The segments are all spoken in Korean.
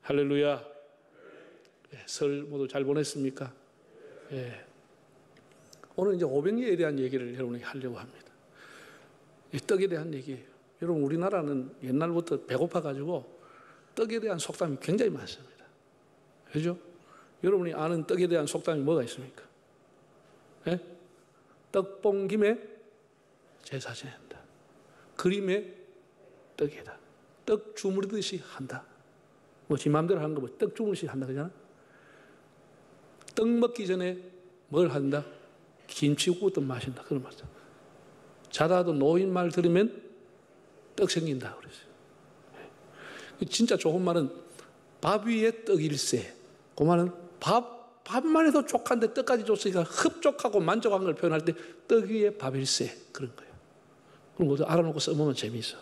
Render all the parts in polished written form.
할렐루야. 예, 설 모두 잘 보냈습니까? 예. 오늘 이제 오병이어에 대한 얘기를 여러분에게 하려고 합니다. 이 떡에 대한 얘기예요. 여러분, 우리나라는 옛날부터 배고파가지고 떡에 대한 속담이 굉장히 많습니다. 그죠? 여러분이 아는 떡에 대한 속담이 뭐가 있습니까? 예? 떡 본 김에 제사 지낸다. 그림에 떡이다. 떡 주무르듯이 한다. 뭐 지 마음대로 하는 거 뭐 떡 주무르듯이 한다 그러잖아. 떡 먹기 전에 뭘 한다? 김치국부터 마신다. 그런 말이죠. 자다도 노인 말 들으면 떡 생긴다 그랬어요. 진짜 좋은 말은 밥 위에 떡일세. 그 말은 밥만 해도 족한데 떡까지 줬으니까 흡족하고 만족한 걸 표현할 때 떡 위에 밥일세. 그런 거예요. 그런 것도 알아놓고 써보면 재미있어.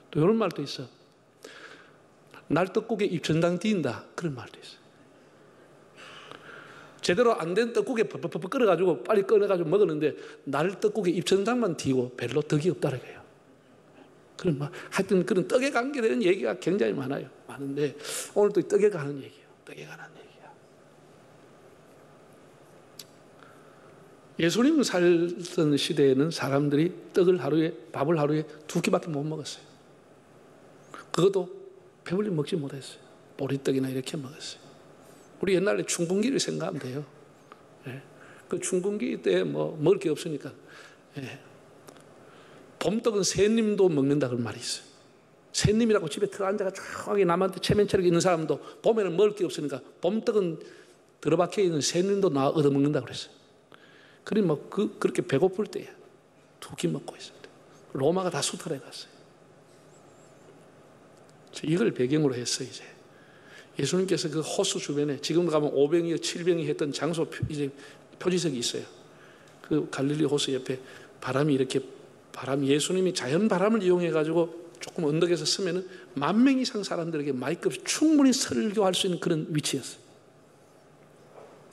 또 이런 말도 있어. 날떡국에 입천당 띄인다. 그런 말도 있어요. 제대로 안 된 떡국에 퍽퍽퍽 끓여가지고 빨리 꺼내가지고 먹었는데 날떡국에 입천당만 띄고 별로 덕이 없다는 거예요. 그런 말, 하여튼 그런 떡에 관계되는 얘기가 굉장히 많아요. 많은데 오늘 또 떡에 관한 얘기예요. 떡에 관한 얘기야. 예수님 살던 시대에는 사람들이 밥을 하루에 2끼밖에 못 먹었어요. 그것도 배불리 먹지 못했어요. 보리떡이나 이렇게 먹었어요. 우리 옛날에 춘분기를 생각하면 돼요. 예. 그 춘분기 때 뭐 먹을 게 없으니까. 예. 봄떡은 새님도 먹는다 그런 말이 있어요. 새님이라고 집에 들어앉아가 조용하게 남한테 체면체력 있는 사람도 봄에는 먹을 게 없으니까 봄떡은 들어박혀 있는 새님도 나와 얻어먹는다 그랬어요. 그러니 뭐 그렇게 배고플 때야 2끼 먹고 있을 때 로마가 다 수탈해 갔어요. 이걸 배경으로 해서 이제 예수님께서 그 호수 주변에 지금 가면 5병이 7병이 했던 장소 이제 표지석이 있어요. 그 갈릴리 호수 옆에 예수님이 자연 바람을 이용해 가지고 조금 언덕에서 서면은 10,000명 이상 사람들에게 마이크 없이 충분히 설교할 수 있는 그런 위치였어요.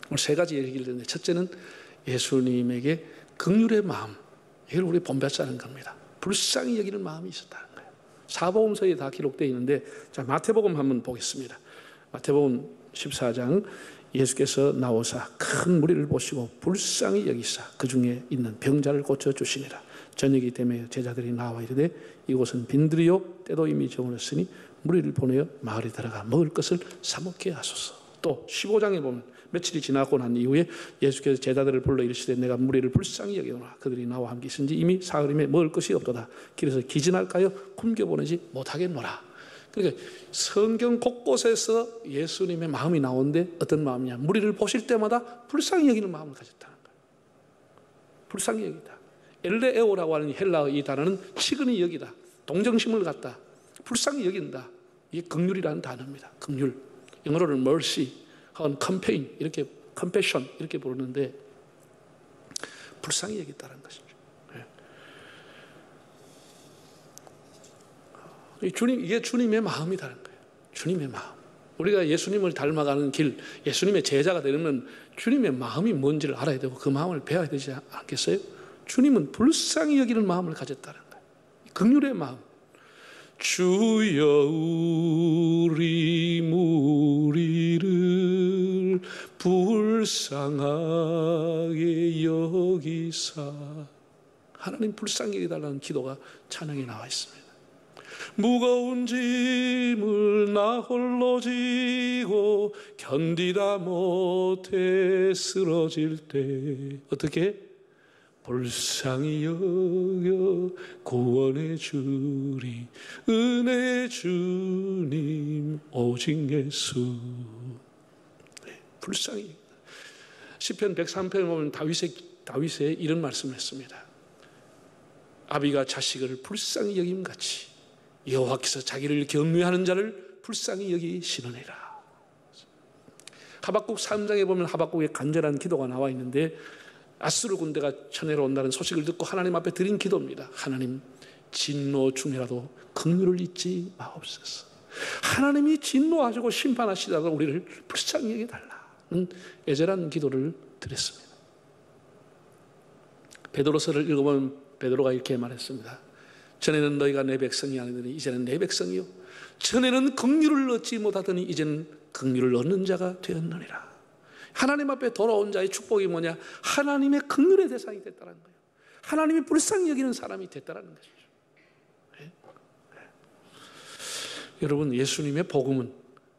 오늘 3가지 얘기를 했는데 첫째는 예수님에게 긍휼의 마음, 이걸 우리 본받자는 겁니다. 불쌍히 여기는 마음이 있었다는 거예요. 사복음서에 다 기록되어 있는데, 자, 마태복음 한번 보겠습니다. 마태복음 14장, 예수께서 나오사 큰 무리를 보시고 불쌍히 여기사 그 중에 있는 병자를 고쳐주시니라. 저녁이 되며 제자들이 나와 이르되 이곳은 빈들이요 때도 이미 저물었으니 무리를 보내어 마을에 들어가 먹을 것을 사 먹게 하소서. 또 15장에 보면 며칠이 지나고 난 이후에 예수께서 제자들을 불러 이르시되 내가 무리를 불쌍히 여기노라. 그들이 나와 함께 있은지 이미 사흘임에 먹을 것이 없도다. 길에서 기진할까요? 굶겨보내지 못하겠노라. 그러니까 성경 곳곳에서 예수님의 마음이 나오는데 어떤 마음이냐? 무리를 보실 때마다 불쌍히 여기는 마음을 가졌다는 거예요. 불쌍히 여기다. 엘레에오라고 하는 헬라어 이 단어는 치근히 여기다. 동정심을 갖다. 불쌍히 여긴다. 이게 긍휼이라는 단어입니다. 긍휼. 영어로는 mercy, 혹은 compassion 이렇게 compassion 이렇게 부르는데 불쌍히 여겼다는 것이죠. 이게 주님의 마음이라는 거예요. 주님의 마음. 우리가 예수님을 닮아가는 길, 예수님의 제자가 되려면 주님의 마음이 뭔지를 알아야 되고 그 마음을 배워야 되지 않겠어요? 주님은 불쌍히 여기는 마음을 가졌다는 거예요. 긍휼의 마음. 주여 우리 무리를 불쌍하게 여기사. 하나님 불쌍히 여기달라는 기도가 찬양에 나와 있습니다. 무거운 짐을 나 홀로 지고 견디다 못해 쓰러질 때 어떻게? 불쌍히 여겨 구원해 주리 은혜 주님 오직 예수. 네, 불쌍히. 시편 103편에 보면 다윗의 이런 말씀을 했습니다. 아비가 자식을 불쌍히 여김같이 여호와께서 자기를 경외하는 자를 불쌍히 여기시느니라. 하박국 3장에 보면 하박국의 간절한 기도가 나와 있는데 아수르 군대가 쳐내려 온다는 소식을 듣고 하나님 앞에 드린 기도입니다. 하나님, 진노 중이라도 긍휼을 잊지 마옵소서. 하나님이 진노하시고 심판하시다가 우리를 불쌍히 여겨달라는 애절한 기도를 드렸습니다. 베드로서를 읽어보면 베드로가 이렇게 말했습니다. 전에는 너희가 내 백성이 아니더니 이제는 내 백성이요 전에는 긍휼을 얻지 못하더니 이제는 긍휼을 얻는 자가 되었느니라. 하나님 앞에 돌아온 자의 축복이 뭐냐? 하나님의 긍휼의 대상이 됐다는 거예요. 하나님이 불쌍히 여기는 사람이 됐다는 것이죠. 네? 네. 여러분, 예수님의 복음은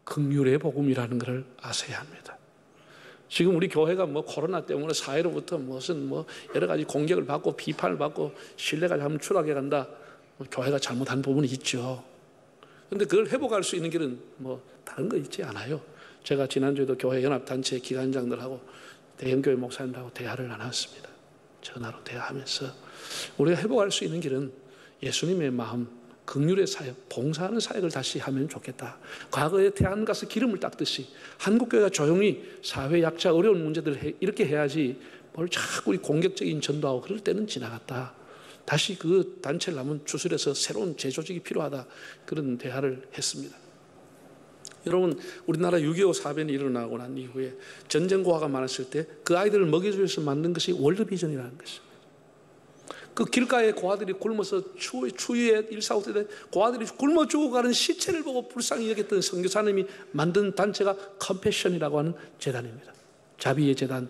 긍휼의 복음이라는 것을 아셔야 합니다. 지금 우리 교회가 뭐 코로나 때문에 사회로부터 무슨 뭐 여러 가지 공격을 받고 비판을 받고 신뢰가 잘못 추락해 간다. 교회가 잘못한 부분이 있죠. 그런데 그걸 회복할 수 있는 길은 뭐 다른 거 있지 않아요. 제가 지난주에도 교회 연합단체 기관장들하고 대형교회 목사님들하고 대화를 나눴습니다. 전화로 대화하면서 우리가 회복할 수 있는 길은 예수님의 마음, 긍휼의 사역, 봉사하는 사역을 다시 하면 좋겠다. 과거에 태안 가서 기름을 닦듯이 한국교회가 조용히 사회 약자 어려운 문제들을 이렇게 해야지 뭘 자꾸 우리 공격적인 전도하고 그럴 때는 지나갔다. 다시 그 단체를 한번 추스려서 새로운 재조직이 필요하다. 그런 대화를 했습니다. 여러분, 우리나라 6.25 사변이 일어나고 난 이후에 전쟁 고아가 많았을 때 그 아이들을 먹여주기 위해서 만든 것이 월드비전이라는 것입니다. 그 길가에 고아들이 굶어서 추위에 145 때 고아들이 굶어 죽어가는 시체를 보고 불쌍히 여겼던 선교사님이 만든 단체가 컴패션이라고 하는 재단입니다. 자비의 재단,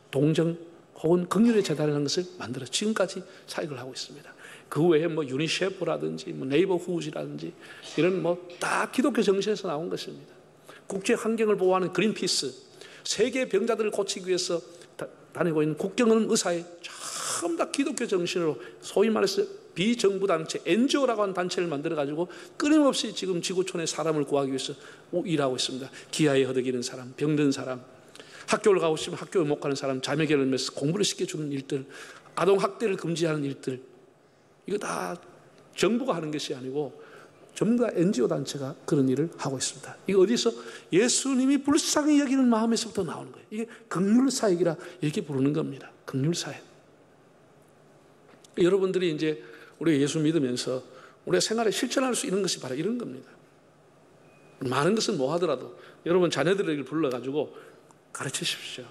동정 혹은 긍휼의 재단이라는 것을 만들어 지금까지 사역을 하고 있습니다. 그 외에 뭐 유니셰프라든지 뭐 네이버후즈라든지 이런 뭐 다 기독교 정신에서 나온 것입니다. 국제 환경을 보호하는 그린피스, 세계 병자들을 고치기 위해서 다니고 있는 국경은 의사회, 전부 다 기독교 정신으로 소위 말해서 비정부 단체 NGO라고 하는 단체를 만들어 가지고 끊임없이 지금 지구촌의 사람을 구하기 위해서 일하고 있습니다. 기아에 허덕이는 사람, 병든 사람, 학교를 가고 싶으면 학교에 못 가는 사람, 자매결을 맺어서 공부를 시켜주는 일들, 아동학대를 금지하는 일들, 이거 다 정부가 하는 것이 아니고 전부 다 NGO 단체가 그런 일을 하고 있습니다. 이거 어디서? 예수님이 불쌍히 여기는 마음에서부터 나오는 거예요. 이게 긍휼사역이라 이렇게 부르는 겁니다. 긍휼사역. 여러분들이 이제 우리 예수 믿으면서 우리가 생활에 실천할 수 있는 것이 바로 이런 겁니다. 많은 것은 뭐 하더라도 여러분 자녀들에게 불러가지고 가르치십시오.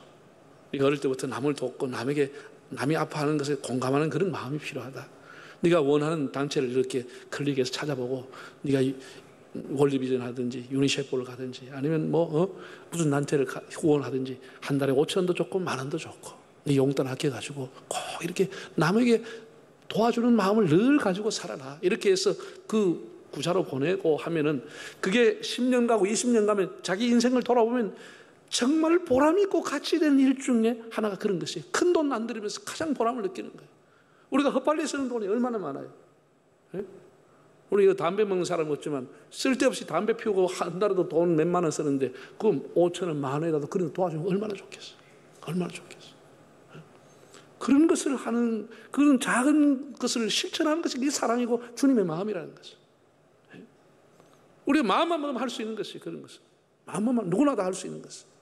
어릴 때부터 남을 돕고 남이 아파하는 것에 공감하는 그런 마음이 필요하다. 네가 원하는 단체를 이렇게 클릭해서 찾아보고 네가 월드비전 하든지 유니셰프를 가든지 아니면 무슨 단체를 후원하든지 한 달에 5,000원도 좋고 10,000원도 좋고 네 용돈 아껴가지고 꼭 이렇게 남에게 도와주는 마음을 늘 가지고 살아라. 이렇게 해서 그 구자로 보내고 하면은 그게 10년 가고 20년 가면 자기 인생을 돌아보면 정말 보람 있고 가치 있는 일 중에 하나가 그런 것이에요. 큰 돈 안 들이면서 가장 보람을 느끼는 거예요. 우리가 헛발리 쓰는 돈이 얼마나 많아요. 네? 우리 담배 먹는 사람 없지만 쓸데없이 담배 피우고 한 달에도 돈 몇만 원 쓰는데 그럼 5,000원, 10,000원이라도 그런 도와주면 얼마나 좋겠어. 얼마나 좋겠어. 네? 그런 것을 하는, 그런 작은 것을 실천하는 것이 네 사랑이고 주님의 마음이라는 것이에요. 네? 우리가 마음만 먹으면 할 수 있는 것이 그런 것이에요. 마음만 누구나 다 할 수 있는 것이에요.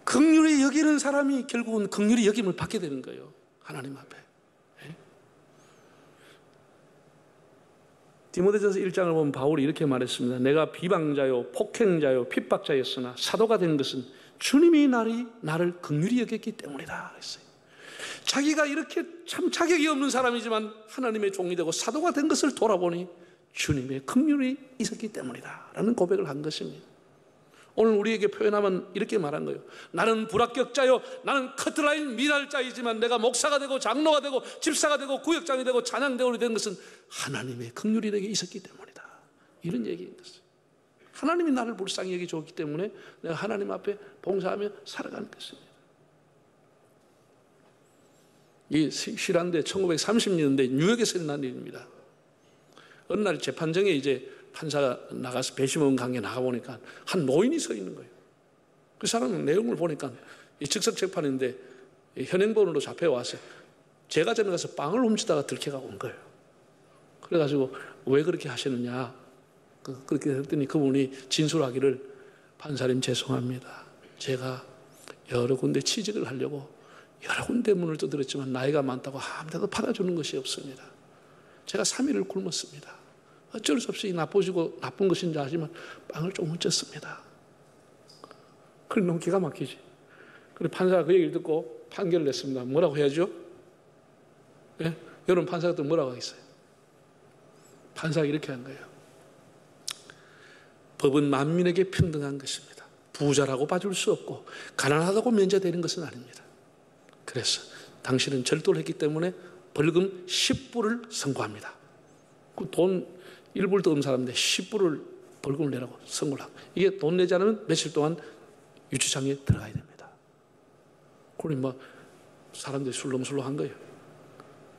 긍휼히 여기는 사람이 결국은 긍휼히 여김을 받게 되는 거예요. 하나님 앞에. 네? 디모데전서 1장을 보면 바울이 이렇게 말했습니다. 내가 비방자요 폭행자요 핍박자였으나 사도가 된 것은 주님이 나를 긍휼히 여겼기 때문이다 그랬어요. 자기가 이렇게 참 자격이 없는 사람이지만 하나님의 종이 되고 사도가 된 것을 돌아보니 주님의 긍휼이 있었기 때문이다 라는 고백을 한 것입니다. 오늘 우리에게 표현하면 이렇게 말한 거예요. 나는 불합격자요, 나는 커트라인 미달자이지만 내가 목사가 되고 장로가 되고 집사가 되고 구역장이 되고 찬양대원이 된 것은 하나님의 긍휼이 내게 있었기 때문이다. 이런 얘기인 것이에요. 하나님이 나를 불쌍히 여기 줬기 때문에 내가 하나님 앞에 봉사하며 살아가는 것입니다. 이 실한데 1930년대 뉴욕에서 일어난 일입니다. 어느 날 재판정에 이제 판사가 나가서 배심원 강에 나가보니까 한 노인이 서 있는 거예요. 그 사람은 내용을 보니까 이 즉석 재판인데 현행범으로 잡혀와서 제가 전에 가서 빵을 훔치다가 들켜가 온 거예요. 그래가지고 왜 그렇게 하시느냐 그렇게 했더니 그분이 진술하기를 판사님 죄송합니다. 제가 여러 군데 취직을 하려고 여러 군데 문을 두드렸지만 나이가 많다고 아무데도 받아주는 것이 없습니다. 제가 3일을 굶었습니다. 어쩔 수 없이 나쁘시고 나쁜 것인지 아지만 빵을 좀 훔쳤습니다. 그래 너무 기가 막히지. 그래 판사가 그 얘기를 듣고 판결을 냈습니다. 뭐라고 해야죠? 예? 여러분 판사가 또 뭐라고 하겠어요? 판사가 이렇게 한 거예요. 법은 만민에게 평등한 것입니다. 부자라고 봐줄 수 없고 가난하다고 면제되는 것은 아닙니다. 그래서 당신은 절도를 했기 때문에 벌금 10불을 선고합니다. 그 돈 1불도 없는 사람인데 10불을 벌금을 내라고 선고를 하고, 이게 돈 내지 않으면 며칠 동안 유치장에 들어가야 됩니다. 그러니 뭐 사람들이 술렁술렁한 거예요.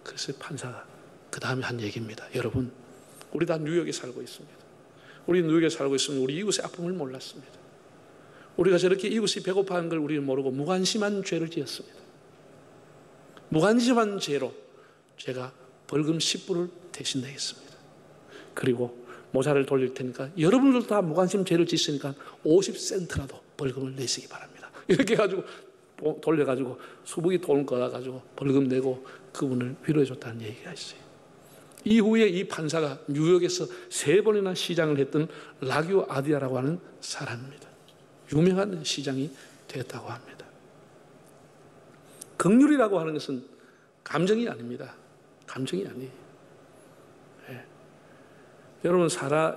그래서 판사가 그 다음에 한 얘기입니다. 여러분, 우리 다 뉴욕에 살고 있습니다. 우리 뉴욕에 살고 있으면 우리 이웃의 아픔을 몰랐습니다. 우리가 저렇게 이웃이 배고파하는 걸 우리는 모르고 무관심한 죄를 지었습니다. 무관심한 죄로 제가 벌금 10불을 대신 내겠습니다. 그리고 모자를 돌릴 테니까 여러분들도 다 무관심 죄를 짓으니까 50센트라도 벌금을 내시기 바랍니다. 이렇게 해가지고 돌려가지고 수북이 돈을 걷어가지고 벌금 내고 그분을 위로해 줬다는 얘기가 있어요. 이후에 이 판사가 뉴욕에서 3번이나 시장을 했던 라규 아디아라고 하는 사람입니다. 유명한 시장이 되었다고 합니다. 긍휼이라고 하는 것은 감정이 아닙니다. 감정이 아니에요. 네. 여러분,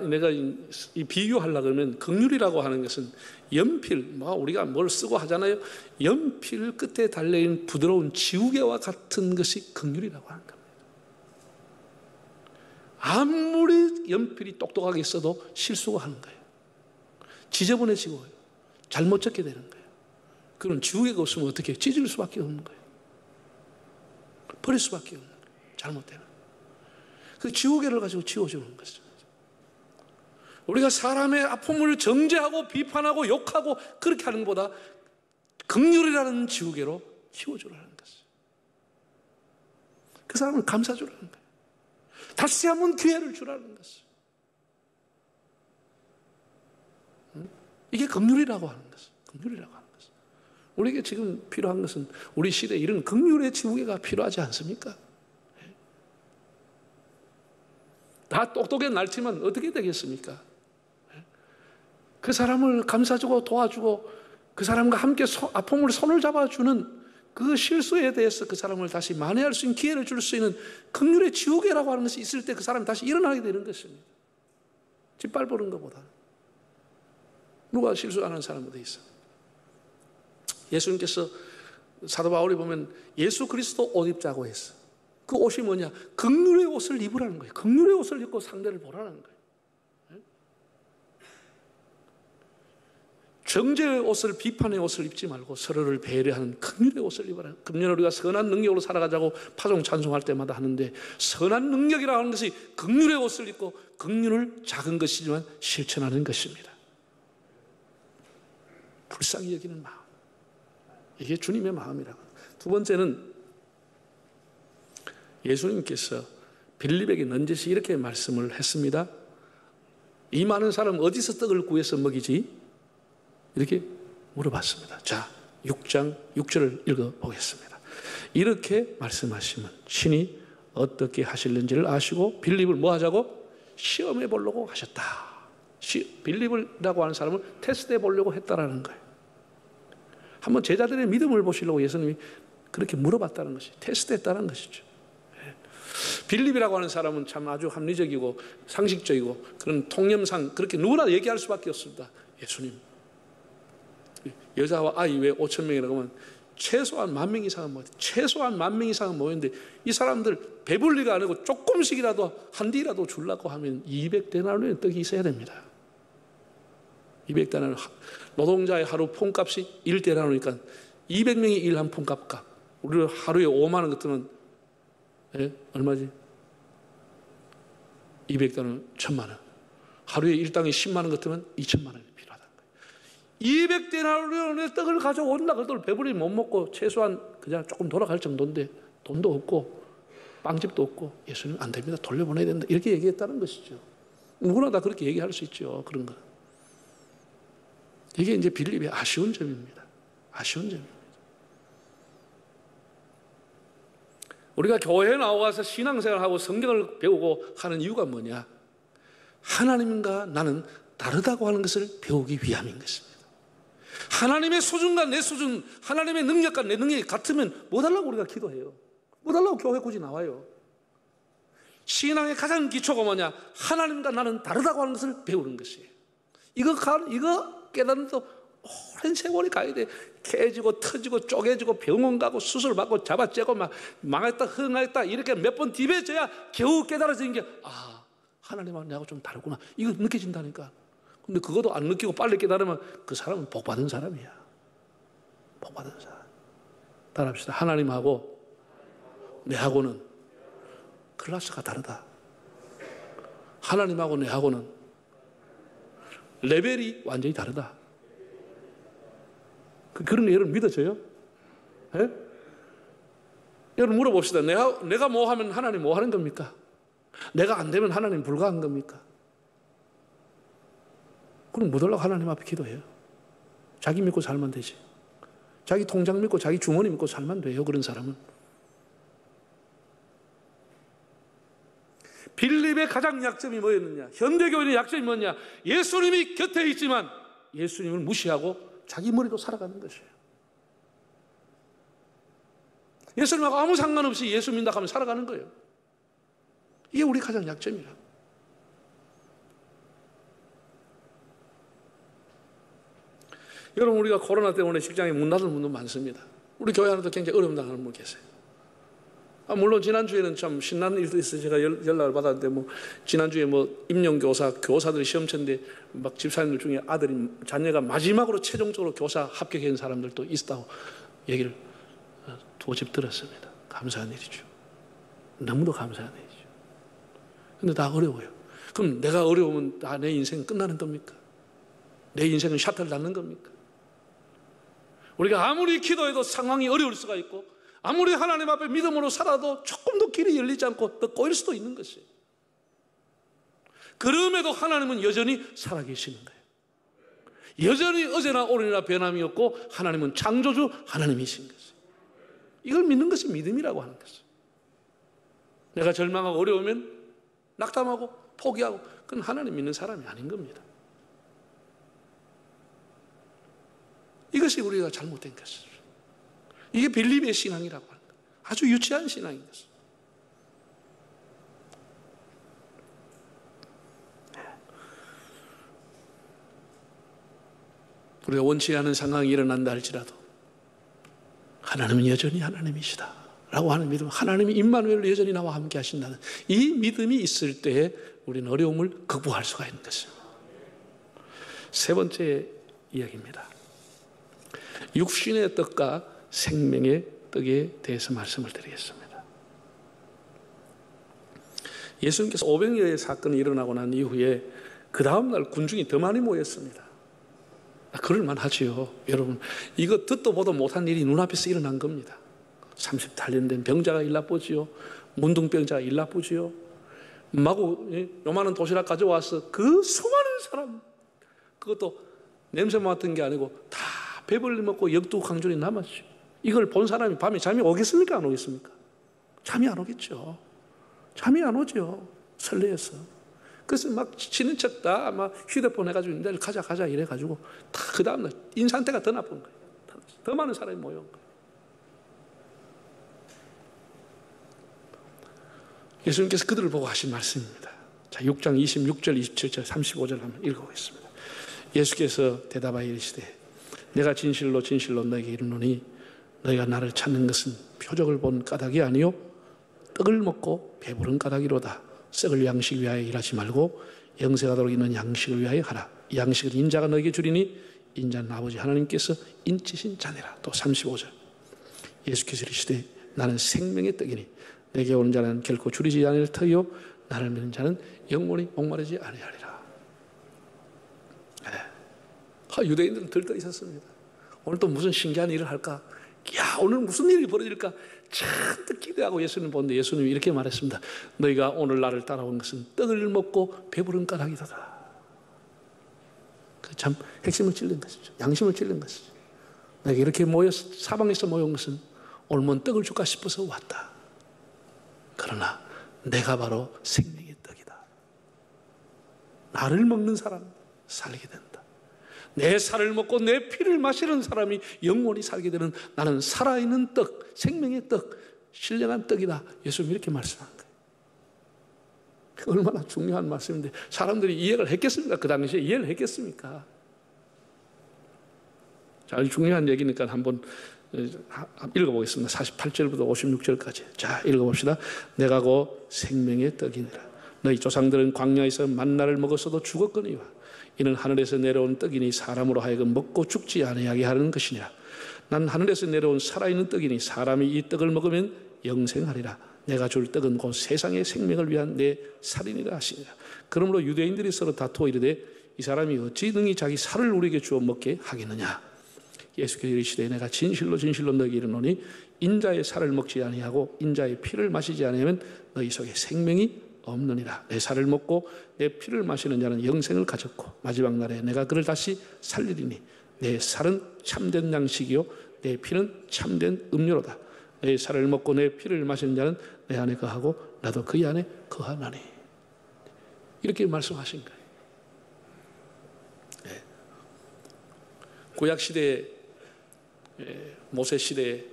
내가 이 비유하려고 하면 긍휼이라고 하는 것은 연필, 우리가 뭘 쓰고 하잖아요. 연필 끝에 달려있는 부드러운 지우개와 같은 것이 긍휼이라고 하는 겁니다. 아무리 연필이 똑똑하게 써도 실수가 하는 거예요. 지저분해지고 잘못 적게 되는 거예요. 그럼 지우개가 없으면 어떻게 해요? 찢을 수밖에 없는 거예요. 버릴 수밖에 없는 거예요. 잘못되면. 그 지우개를 가지고 지워주는 것이죠. 우리가 사람의 아픔을 정죄하고 비판하고 욕하고 그렇게 하는 것보다 긍휼이라는 지우개로 지워주라는 것이죠. 그 사람을 감싸주라는 거예요. 다시 한번 기회를 주라는 것이죠. 이게 긍휼이라고 하는 것이죠. 긍휼이라고 하는 것이죠. 우리에게 지금 필요한 것은 우리 시대에 이런 긍휼의 지우개가 필요하지 않습니까? 다 똑똑해 날티면 어떻게 되겠습니까? 그 사람을 감싸주고 도와주고 그 사람과 함께 아픔을 손을 잡아주는 그 실수에 대해서 그 사람을 다시 만회할 수 있는 기회를 줄 수 있는 긍휼의 지우개라고 하는 것이 있을 때 그 사람이 다시 일어나게 되는 것입니다. 짓밟는 것보다. 누가 실수 안 하는 사람 어디 있어? 예수님께서 사도 바울이 보면 예수 그리스도 옷 입자고 했어. 그 옷이 뭐냐? 긍휼의 옷을 입으라는 거예요. 긍휼의 옷을 입고 상대를 보라는 거예요. 정죄의 옷을, 비판의 옷을 입지 말고 서로를 배려하는 긍휼의 옷을 입어라. 금년 우리가 선한 능력으로 살아가자고 파종 찬송할 때마다 하는데, 선한 능력이라고 하는 것이 긍휼의 옷을 입고 긍휼을 작은 것이지만 실천하는 것입니다. 불쌍히 여기는 마음, 이게 주님의 마음이라고. 두 번째는 예수님께서 빌립에게 넌지시 이렇게 말씀을 했습니다. 이 많은 사람 어디서 떡을 구해서 먹이지? 이렇게 물어봤습니다. 자, 6장 6절을 읽어보겠습니다. 이렇게 말씀하시면 신이 어떻게 하실는지를 아시고 빌립을 뭐 하자고? 시험해 보려고 하셨다. 빌립이라고 하는 사람을 테스트해 보려고 했다라는 거예요. 한번 제자들의 믿음을 보시려고 예수님이 그렇게 물어봤다는 것이, 테스트했다는 것이죠. 빌립이라고 하는 사람은 참 아주 합리적이고 상식적이고 그런 통념상 그렇게 누구나 얘기할 수밖에 없습니다. 예수님, 여자와 아이 외에 5,000명이라고 하면 최소한 10,000명 이상은 모였는데, 최소한 10,000명 이상은 모였는데 이 사람들 배불리가 아니고 조금씩이라도 한 뒤라도 주려고 하면 200데나리온의 떡이 있어야 됩니다. 200데나리온, 노동자의 하루 폰값이 1데나리온이니까 200명이 일한 폰값, 우리 하루에 5만 원 같으면 얼마지? 200데나리온 1,000만 원. 하루에 일당이 10만 원 같으면 2,000만 원이 필요하다는 거예요. 200데나리온의 떡을 가져온다 그래도 배부리 못 먹고 최소한 그냥 조금 돌아갈 정도인데 돈도 없고 빵집도 없고, 예수님 안 됩니다, 돌려보내야 된다, 이렇게 얘기했다는 것이죠. 누구나 다 그렇게 얘기할 수 있죠. 그런 거. 이게 이제 빌립의 아쉬운 점입니다. 아쉬운 점입니다. 우리가 교회에 나와서 신앙생활하고 성경을 배우고 하는 이유가 뭐냐? 하나님과 나는 다르다고 하는 것을 배우기 위함인 것입니다. 하나님의 수준과 내 수준, 하나님의 능력과 내 능력이 같으면 뭐 달라고 우리가 기도해요? 뭐 달라고 교회 굳이 나와요? 신앙의 가장 기초가 뭐냐? 하나님과 나는 다르다고 하는 것을 배우는 것이에요. 이거 깨닫는 또 오랜 세월이 가야 돼. 깨지고 터지고 쪼개지고 병원 가고 수술 받고 잡아째고 막 망했다 흥했다 이렇게 몇 번 디베져야 겨우 깨달아지는 게 하나님하고 내하고 좀 다르구나. 이거 느껴진다니까. 근데 그것도 안 느끼고 빨리 깨달으면 그 사람은 복 받은 사람이야. 복 받은 사람. 따라합시다. 하나님하고 내하고는 클래스가 다르다. 하나님하고 내하고는 레벨이 완전히 다르다. 그런 게 여러분 믿어져요? 예? 여러분 물어봅시다. 내가 뭐 하면 하나님 뭐 하는 겁니까? 내가 안 되면 하나님 불가한 겁니까? 그럼 못 올라가 하나님 앞에 기도해요. 자기 믿고 살면 되지. 자기 통장 믿고 자기 주머니 믿고 살면 돼요. 그런 사람은. 빌립의 가장 약점이 뭐였느냐? 현대교회의 약점이 뭐냐? 예수님이 곁에 있지만 예수님을 무시하고 자기 머리로 살아가는 것이에요. 예수님하고 아무 상관없이 예수 믿는다 하면 살아가는 거예요. 이게 우리 가장 약점이라. 여러분 우리가 코로나 때문에 직장에 문 닫은 분도 많습니다. 우리 교회 안에도 굉장히 어려움 당하는 분 계세요. 물론 지난주에는 참 신나는 일도 있어요. 제가 연락을 받았는데 지난주에 임용교사, 교사들이 시험쳤는데 막 집사님들 중에 자녀가 마지막으로 최종적으로 교사 합격한 사람들도 있다고 얘기를 두 집 들었습니다. 감사한 일이죠. 너무도 감사한 일이죠. 근데 다 어려워요. 그럼 내가 어려우면 다 내 인생 끝나는 겁니까? 내 인생은 샤트를 닫는 겁니까? 우리가 아무리 기도해도 상황이 어려울 수가 있고 아무리 하나님 앞에 믿음으로 살아도 조금도 길이 열리지 않고 더 꼬일 수도 있는 것이에요. 그럼에도 하나님은 여전히 살아계시는 거예요. 여전히 어제나 오늘이나 변함이 없고 하나님은 창조주 하나님이신 것이에요. 이걸 믿는 것이 믿음이라고 하는 것이에요. 내가 절망하고 어려우면 낙담하고 포기하고 그건 하나님 믿는 사람이 아닌 겁니다. 이것이 우리가 잘못된 것이죠. 이게 빌립의 신앙이라고 하는 거예요. 아주 유치한 신앙인 것이죠. 우리가 원치 않은 상황이 일어난다 할지라도 하나님은 여전히 하나님이시다 라고 하는 믿음, 하나님이 임마누엘로 여전히 나와 함께 하신다는 이 믿음이 있을 때에 우리는 어려움을 극복할 수가 있는 것입니다. 세 번째 이야기입니다. 육신의 떡과 생명의 떡에 대해서 말씀을 드리겠습니다. 예수님께서 오병이어의 사건이 일어나고 난 이후에 그 다음날 군중이 더 많이 모였습니다. 그럴만 하지요. 여러분 이거 듣도 보도 못한 일이 눈앞에서 일어난 겁니다. 30달 된 병자가 일나쁘지요. 문둥병자가 일나쁘지요. 마구 요만한 도시락 가져와서 그 수많은 사람, 그것도 냄새 맡은 게 아니고 다 배불리 먹고 역두강존이 남았죠. 이걸 본 사람이 밤에 잠이 오겠습니까? 안 오겠습니까? 잠이 안 오겠죠. 잠이 안 오죠. 설레어서. 그래서 막 치는 척 다 막 휴대폰 해가지고 내일 가자 이래가지고 다 그 다음날 인상태가 더 나쁜 거예요. 더 많은 사람이 모여온 거예요. 예수님께서 그들을 보고 하신 말씀입니다. 자, 6장 26절, 27절, 35절 한번 읽어보겠습니다. 예수께서 대답하여 이르시되 내가 진실로 진실로 너에게 이르노니 너희가 나를 찾는 것은 표적을 본 까닭이 아니요 떡을 먹고 배부른 까닭이로다. 썩을 양식 위하여 일하지 말고 영생하도록 있는 양식을 위하여 하라. 이 양식을 인자가 너에게 주리니 인자는 아버지 하나님께서 인치신 자니라. 또 35절 예수께서 이르시되 나는 생명의 떡이니 내게 오는 자는 결코 줄이지 아니할 터이요 나를 믿는 자는 영원히 목마르지 아니하리라. 유대인들은 들떠 있었습니다. 오늘 또 무슨 신기한 일을 할까? 야, 오늘 무슨 일이 벌어질까? 잔뜩 기대하고 예수님 보는데 예수님이 이렇게 말했습니다. 너희가 오늘 나를 따라온 것은 떡을 먹고 배부른 까닭이다. 참 핵심을 찔린 것이죠. 양심을 찔린 것이죠. 내가 이렇게 사방에서 모여온 것은 오늘 떡을 줄까 싶어서 왔다. 그러나 내가 바로 생명의 떡이다. 나를 먹는 사람 살게 된다. 내 살을 먹고 내 피를 마시는 사람이 영원히 살게 되는 나는 살아있는 떡, 생명의 떡, 신령한 떡이다. 예수님이 이렇게 말씀한 거예요. 얼마나 중요한 말씀인데 사람들이 이해를 했겠습니까? 그 당시에 이해를 했겠습니까? 자, 중요한 얘기니까 한번 읽어보겠습니다. 48절부터 56절까지. 자, 읽어봅시다. 내가 곧 생명의 떡이니라. 너희 조상들은 광야에서 만나를 먹었어도 죽었거니와 이는 하늘에서 내려온 떡이니 사람으로 하여금 먹고 죽지 아니하게 하는 것이니라. 난 하늘에서 내려온 살아있는 떡이니 사람이 이 떡을 먹으면 영생하리라. 내가 줄 떡은 곧 세상의 생명을 위한 내 살이니라 하시니라. 그러므로 유대인들이 서로 다투어 이르되 이 사람이 어찌 능히 자기 살을 우리에게 주어 먹게 하겠느냐. 예수께서 이르시되 내가 진실로 진실로 너희에게 이르노니 인자의 살을 먹지 아니하고 인자의 피를 마시지 아니하면 너희 속에 생명이 없느니라. 내 살을 먹고 내 피를 마시는 자는 영생을 가졌고 마지막 날에 내가 그를 다시 살리리니 내 살은 참된 양식이요 내 피는 참된 음료로다. 내 살을 먹고 내 피를 마시는 자는 내 안에 거하고 나도 그의 안에 거하나니. 이렇게 말씀하신 거예요. 네. 구약 시대에 모세 시대에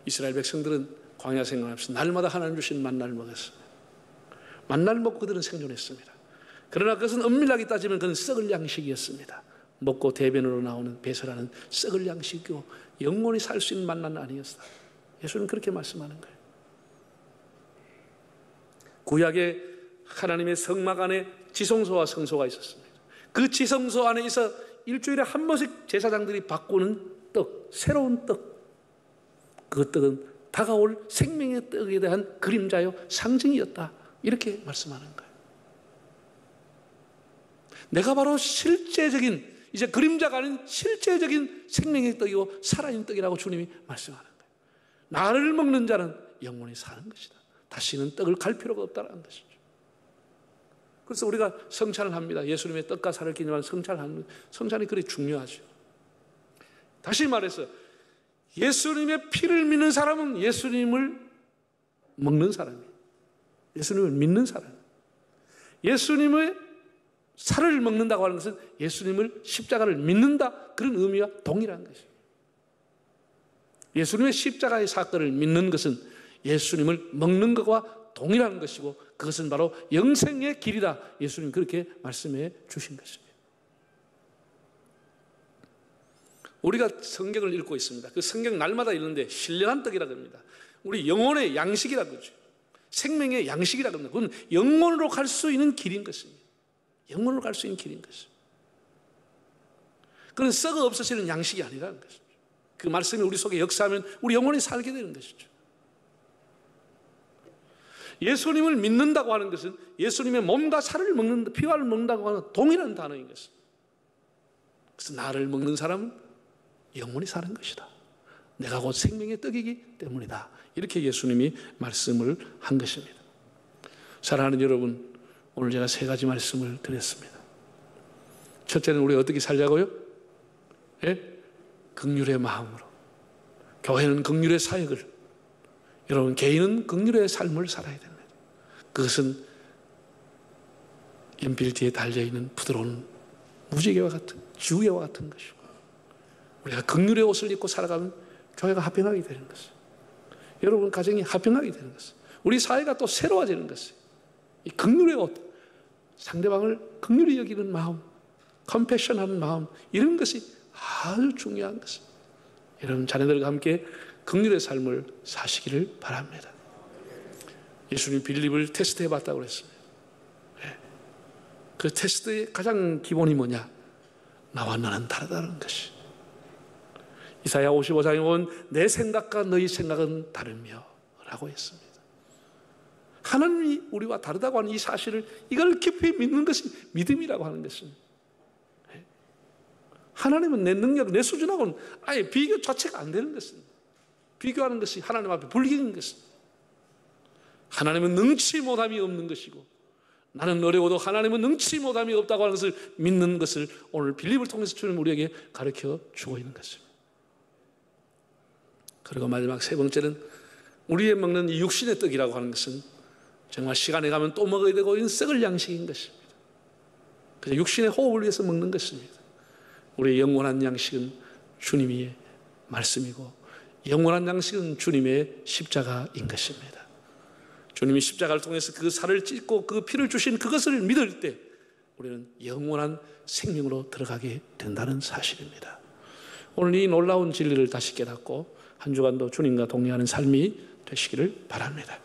이스라엘 백성들은 광야 생활하면서 날마다 하나님 주신 만나를 먹었습니다. 만나를 먹고 그들은 생존했습니다. 그러나 그것은 엄밀하게 따지면 그건 썩을 양식이었습니다. 먹고 대변으로 나오는 배설하는 썩을 양식이고 영원히 살 수 있는 만나는 아니었다. 예수는 그렇게 말씀하는 거예요. 구약에 하나님의 성막 안에 지성소와 성소가 있었습니다. 그 지성소 안에 있어 일주일에 한 번씩 제사장들이 바꾸는 떡, 새로운 떡. 그 떡은 다가올 생명의 떡에 대한 그림자요 상징이었다. 이렇게 말씀하는 거예요. 내가 바로 실제적인, 이제 그림자가 아닌 실제적인 생명의 떡이고 살아있는 떡이라고 주님이 말씀하는 거예요. 나를 먹는 자는 영원히 사는 것이다. 다시는 떡을 갈 필요가 없다는 것이죠. 그래서 우리가 성찬을 합니다. 예수님의 떡과 살을 기념하는 성찬을 하는, 성찬이 그리 중요하죠. 다시 말해서 예수님의 피를 믿는 사람은 예수님을 먹는 사람이에요. 예수님을 믿는 사람. 예수님의 살을 먹는다고 하는 것은 예수님을 십자가를 믿는다, 그런 의미와 동일한 것이에요. 예수님의 십자가의 사건을 믿는 것은 예수님을 먹는 것과 동일한 것이고 그것은 바로 영생의 길이다. 예수님 그렇게 말씀해 주신 것입니다. 우리가 성경을 읽고 있습니다. 그 성경 날마다 읽는데 신령한 떡이라고 합니다. 우리 영혼의 양식이라고 그러죠. 생명의 양식이라고 합니다. 그건 영혼으로 갈 수 있는 길인 것입니다. 영혼으로 갈 수 있는 길인 것입니다. 그건 썩어 없어지는 양식이 아니라는 것이죠. 그 말씀이 우리 속에 역사하면 우리 영혼이 살게 되는 것이죠. 예수님을 믿는다고 하는 것은 예수님의 몸과 살을 먹는다, 피와를 먹는다고 하는 동일한 단어인 것입니다. 그래서 나를 먹는 사람은 영원히 사는 것이다. 내가 곧 생명의 떡이기 때문이다. 이렇게 예수님이 말씀을 한 것입니다. 사랑하는 여러분, 오늘 제가 세 가지 말씀을 드렸습니다. 첫째는 우리 어떻게 살자고요? 예? 긍휼의 마음으로. 교회는 긍휼의 사역을, 여러분 개인은 긍휼의 삶을 살아야 됩니다. 그것은 연필 뒤에 달려있는 부드러운 무지개와 같은, 지우개와 같은 것이고, 우리가 긍휼의 옷을 입고 살아가면 교회가 화평하게 되는 것이에요. 여러분 가정이 화평하게 되는 것이에요. 우리 사회가 또 새로워지는 것이에요. 이 긍휼의 옷, 상대방을 긍휼히 여기는 마음, 컴패션하는 마음, 이런 것이 아주 중요한 것입니다. 여러분 자녀들과 함께 긍휼의 삶을 사시기를 바랍니다. 예수님 빌립을 테스트해 봤다고 그랬어요. 그 테스트의 가장 기본이 뭐냐? 나와 너는 다르다는 것이. 이사야 55장에 온 내 생각과 너희 생각은 다르며 라고 했습니다. 하나님이 우리와 다르다고 하는 이 사실을, 이걸 깊이 믿는 것이 믿음이라고 하는 것입니다. 하나님은 내 능력, 내 수준하고는 아예 비교 자체가 안 되는 것입니다. 비교하는 것이 하나님 앞에 불경인 것입니다. 하나님은 능치 못함이 없는 것이고 나는 어려워도 하나님은 능치 못함이 없다고 하는 것을 믿는 것을 오늘 빌립을 통해서 주님 우리에게 가르쳐 주고 있는 것입니다. 그리고 마지막 세 번째는 우리의 먹는 이 육신의 떡이라고 하는 것은 정말 시간이 가면 또 먹어야 되고 이런 썩을 양식인 것입니다. 그래서 육신의 호흡을 위해서 먹는 것입니다. 우리의 영원한 양식은 주님의 말씀이고 영원한 양식은 주님의 십자가인 것입니다. 주님이 십자가를 통해서 그 살을 찢고 그 피를 주신 그것을 믿을 때 우리는 영원한 생명으로 들어가게 된다는 사실입니다. 오늘 이 놀라운 진리를 다시 깨닫고 한 주간도 주님과 동행하는 삶이 되시기를 바랍니다.